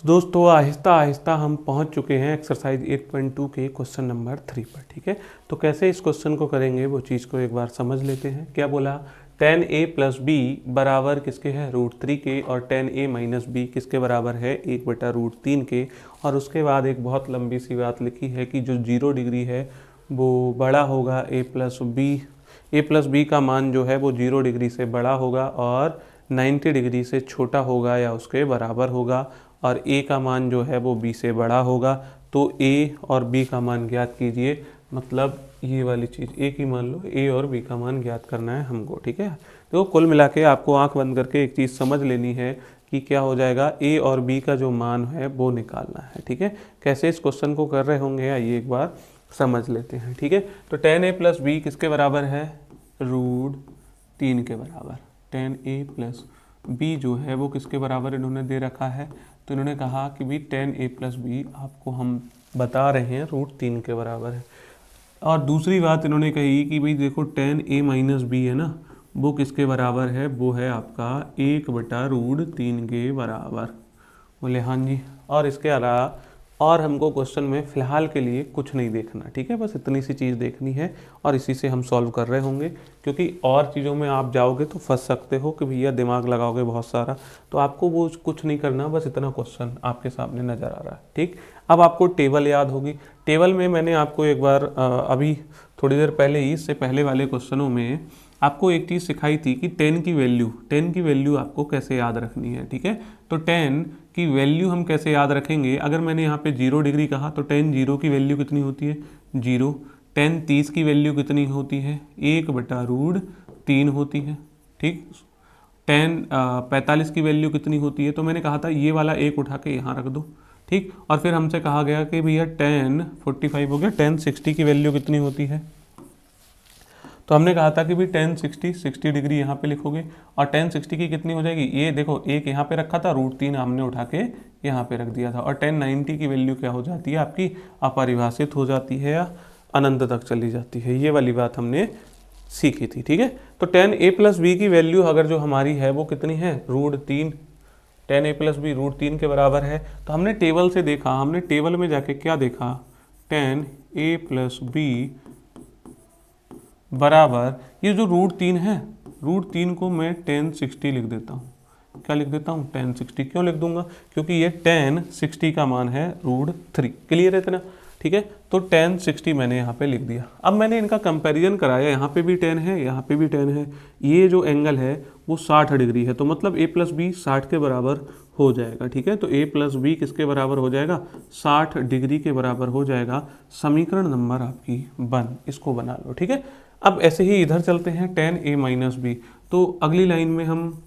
तो दोस्तों आहिस्ता आहिस्ता हम पहुंच चुके हैं एक्सरसाइज 8.2 के क्वेश्चन नंबर 3 पर। ठीक है, तो कैसे इस क्वेश्चन को करेंगे वो चीज़ को एक बार समझ लेते हैं। क्या बोला, tan a प्लस बी बराबर किसके है, √3 के, और tan a माइनस बी किसके बराबर है, 1/√3 के। और उसके बाद एक बहुत लंबी सी बात लिखी है कि जो 0 डिग्री है वो बड़ा होगा a प्लस बी का मान जो है वो 0 डिग्री से बड़ा होगा और 90 डिग्री से छोटा होगा या उसके बराबर होगा, और a का मान जो है वो b से बड़ा होगा। तो a और b का मान ज्ञात कीजिए, मतलब ये वाली चीज़ a की मान लो, a और b का मान ज्ञात करना है हमको। ठीक है, तो कुल मिला के आपको आंख बंद करके एक चीज़ समझ लेनी है कि क्या हो जाएगा, a और b का जो मान है वो निकालना है। ठीक है, कैसे इस क्वेश्चन को कर रहे होंगे आइए एक बार समझ लेते हैं। ठीक है, तो tan a प्लस बी किसके बराबर है, √3 के बराबर। tan a प्लस बी जो है वो किसके बराबर इन्होंने दे रखा है, तो इन्होंने कहा कि भी tan a प्लस बी आपको हम बता रहे हैं √3 के बराबर है। और दूसरी बात इन्होंने कही कि भाई देखो tan a माइनस बी है ना, वो किसके बराबर है, वो है आपका 1/√3 के बराबर। बोले हाँ जी। और इसके अलावा और हमको क्वेश्चन में फ़िलहाल के लिए कुछ नहीं देखना। ठीक है, बस इतनी सी चीज़ देखनी है और इसी से हम सॉल्व कर रहे होंगे, क्योंकि और चीज़ों में आप जाओगे तो फंस सकते हो कि भैया दिमाग लगाओगे बहुत सारा, तो आपको वो कुछ नहीं करना, बस इतना क्वेश्चन आपके सामने नज़र आ रहा है। ठीक, अब आपको टेबल याद होगी। टेबल में मैंने आपको एक बार अभी थोड़ी देर पहले ही, इससे पहले वाले क्वेश्चनों में आपको एक चीज़ सिखाई थी कि टेन की वैल्यू आपको कैसे याद रखनी है। ठीक है, तो 10 की वैल्यू हम कैसे याद रखेंगे, अगर मैंने यहाँ पे 0 डिग्री कहा तो tan 0 की वैल्यू कितनी होती है, 0। tan 30 की वैल्यू कितनी होती है, 1/√3 होती है। ठीक, tan 45 की वैल्यू कितनी होती है, तो मैंने कहा था ये वाला एक उठा के यहाँ रख दो। ठीक, और फिर हमसे कहा गया कि भैया tan 45 हो गया, tan 60 की वैल्यू कितनी होती है, तो हमने कहा था कि भी tan 60 डिग्री यहाँ पे लिखोगे, और tan 60 की कितनी हो जाएगी, ये देखो एक यहाँ पे रखा था, √3 हमने उठा के यहाँ पे रख दिया था। और tan 90 की वैल्यू क्या हो जाती है आपकी, अपरिभाषित हो जाती है या अनंत तक चली जाती है। ये वाली बात हमने सीखी थी। ठीक है, तो tan a प्लस बी की वैल्यू अगर जो हमारी है वो कितनी है, √3। tan a प्लस बी √3 के बराबर है। तो हमने टेबल से देखा, हमने टेबल में जाके क्या देखा, tan a प्लस बी बराबर ये जो √3 है, √3 को मैं tan 60 लिख देता हूँ। क्या लिख देता हूँ, tan 60। क्यों लिख दूंगा, क्योंकि ये tan 60 का मान है √3। क्लियर है इतना। ठीक है, तो tan 60 मैंने यहाँ पे लिख दिया। अब मैंने इनका कंपैरिजन कराया, यहाँ पे भी tan है, यहाँ पे भी tan है। ये जो एंगल है वो 60 डिग्री है, तो मतलब a प्लस बी 60 के बराबर हो जाएगा। ठीक है, तो a प्लस बी किसके बराबर हो जाएगा, 60 डिग्री के बराबर हो जाएगा। समीकरण नंबर आपकी 1, इसको बना लो। ठीक है, अब ऐसे ही इधर चलते हैं tan a माइनस बी, तो अगली लाइन में हम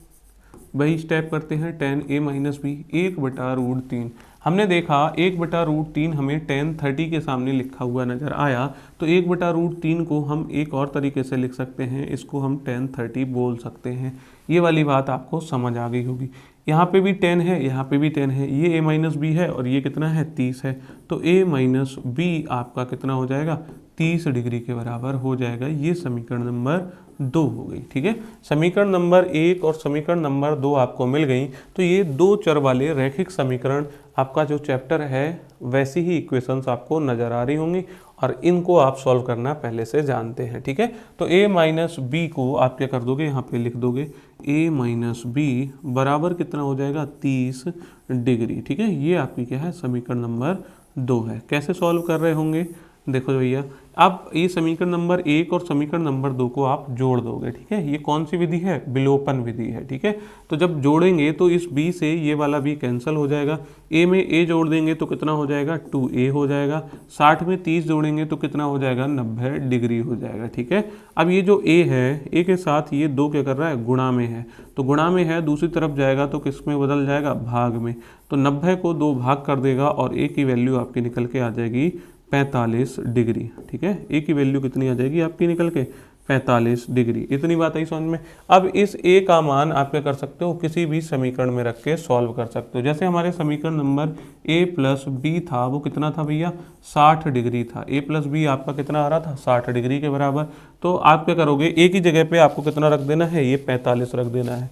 वही स्टेप करते हैं, tan a माइनस बी 1/√3। हमने देखा 1/√3 हमें tan 30 के सामने लिखा हुआ नज़र आया, तो 1/√3 को हम एक और तरीके से लिख सकते हैं, इसको हम tan 30 बोल सकते हैं। ये वाली बात आपको समझ आ गई होगी। यहाँ पे भी tan है, यहाँ पे भी tan है, ये a माइनस बी है और ये कितना है, 30 है, तो a माइनस बी आपका कितना हो जाएगा, 30 डिग्री के बराबर हो जाएगा। ये समीकरण नंबर 2 हो गई। ठीक है, समीकरण नंबर 1 और समीकरण नंबर 2 आपको मिल गई। तो ये 2 चर वाले रैखिक समीकरण आपका जो चैप्टर है वैसी ही इक्वेशंस आपको नज़र आ रही होंगी, और इनको आप सॉल्व करना पहले से जानते हैं। ठीक है, तो a माइनस बी को आप क्या कर दोगे, यहाँ पे लिख दोगे a माइनस बी बराबर कितना हो जाएगा, 30 डिग्री। ठीक है, ये आपकी क्या है, समीकरण नंबर 2 है। कैसे सॉल्व कर रहे होंगे, देखो भैया, अब ये समीकरण नंबर 1 और समीकरण नंबर 2 को आप जोड़ दोगे। ठीक है, ये कौन सी विधि है, विलोपन विधि है। ठीक है, तो जब जोड़ेंगे तो इस b से ये वाला b कैंसिल हो जाएगा, a में a जोड़ देंगे तो कितना हो जाएगा, 2a हो जाएगा। 60 में 30 जोड़ेंगे तो कितना हो जाएगा, 90 डिग्री हो जाएगा। ठीक है, अब ये जो a है, a के साथ ये 2 क्या कर रहा है, गुणा में है, तो गुणा में है, दूसरी तरफ जाएगा तो किस में बदल जाएगा, भाग में। तो 90 को 2 भाग कर देगा और a की वैल्यू आपकी निकल के आ जाएगी 45 डिग्री। ठीक है, ए की वैल्यू कितनी आ जाएगी आपकी निकल के, 45 डिग्री। इतनी बात आई समझ में। अब इस ए का मान आप क्या कर सकते हो, किसी भी समीकरण में रख के सॉल्व कर सकते हो। जैसे हमारे समीकरण नंबर ए प्लस बी था, वो कितना था भैया, 60 डिग्री था। ए प्लस बी आपका कितना आ रहा था, 60 डिग्री के बराबर। तो आप क्या करोगे, ए की जगह पे आपको कितना रख देना है, ये 45 रख देना है।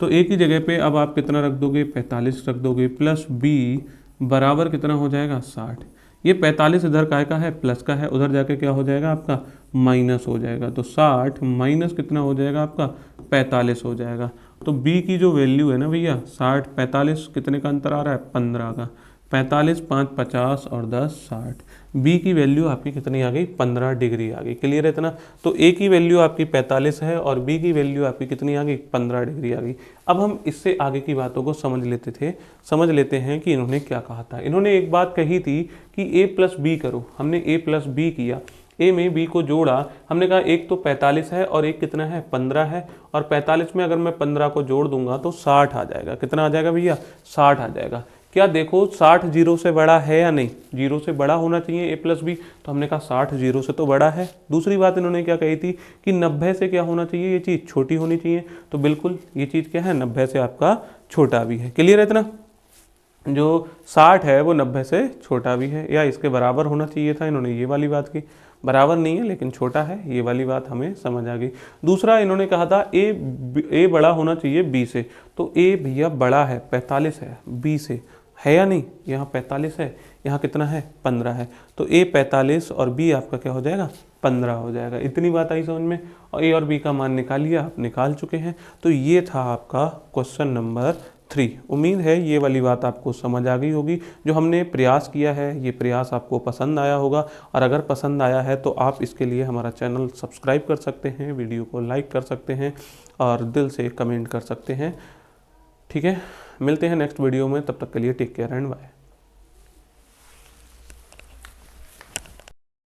तो ए की जगह पे अब आप कितना रख दोगे, 45 रख दोगे, प्लस बी बराबर कितना हो जाएगा, 60। ये 45 इधर काय का है, प्लस का है, उधर जाके क्या हो जाएगा आपका, माइनस हो जाएगा। तो 60 माइनस कितना हो जाएगा आपका, 45 हो जाएगा। तो b की जो वैल्यू है ना भैया, 60 45 कितने का अंतर आ रहा है, 15 का। 45 5 50 और 10 60। b की वैल्यू आपकी कितनी आ गई, 15 डिग्री आ गई। क्लियर है इतना। तो a की वैल्यू आपकी 45 है और b की वैल्यू आपकी कितनी आ गई, 15 डिग्री आ गई। अब हम इससे आगे की बातों को समझ लेते हैं कि इन्होंने क्या कहा था। इन्होंने एक बात कही थी कि a प्लस बी करो। हमने a प्लस बी किया, a में b को जोड़ा। हमने कहा एक तो 45 है और एक कितना है, 15 है। और 45 में अगर मैं 15 को जोड़ दूंगा तो 60 आ जाएगा। कितना आ जाएगा भैया, 60 आ जाएगा। क्या देखो 60 जीरो से बड़ा है या नहीं, जीरो से बड़ा होना चाहिए a प्लस बी। तो हमने कहा 60 जीरो से तो बड़ा है। दूसरी बात इन्होंने क्या कही थी कि 90 से क्या होना चाहिए, ये चीज़ छोटी होनी चाहिए। तो बिल्कुल ये चीज़ क्या है, 90 से आपका छोटा भी है। क्लियर है इतना। जो 60 है वो 90 से छोटा भी है या इसके बराबर होना चाहिए था। इन्होंने ये वाली बात की, बराबर नहीं है लेकिन छोटा है, ये वाली बात हमें समझ आ गई। दूसरा इन्होंने कहा था ए बड़ा होना चाहिए बी से। तो ए भैया बड़ा है, 45 है, बी से है या नहीं, यहाँ 45 है, यहाँ कितना है, 15 है। तो ए 45 और बी आपका क्या हो जाएगा, 15 हो जाएगा। इतनी बात आई समझ में। और ए और बी का मान निकालिए, आप निकाल चुके हैं। तो ये था आपका क्वेश्चन नंबर 3। उम्मीद है ये वाली बात आपको समझ आ गई होगी। जो हमने प्रयास किया है ये प्रयास आपको पसंद आया होगा। और अगर पसंद आया है तो आप इसके लिए हमारा चैनल सब्सक्राइब कर सकते हैं, वीडियो को लाइक कर सकते हैं और दिल से कमेंट कर सकते हैं। ठीक है, मिलते हैं नेक्स्ट वीडियो में। तब तक के लिए टेक केयर एंड बाय।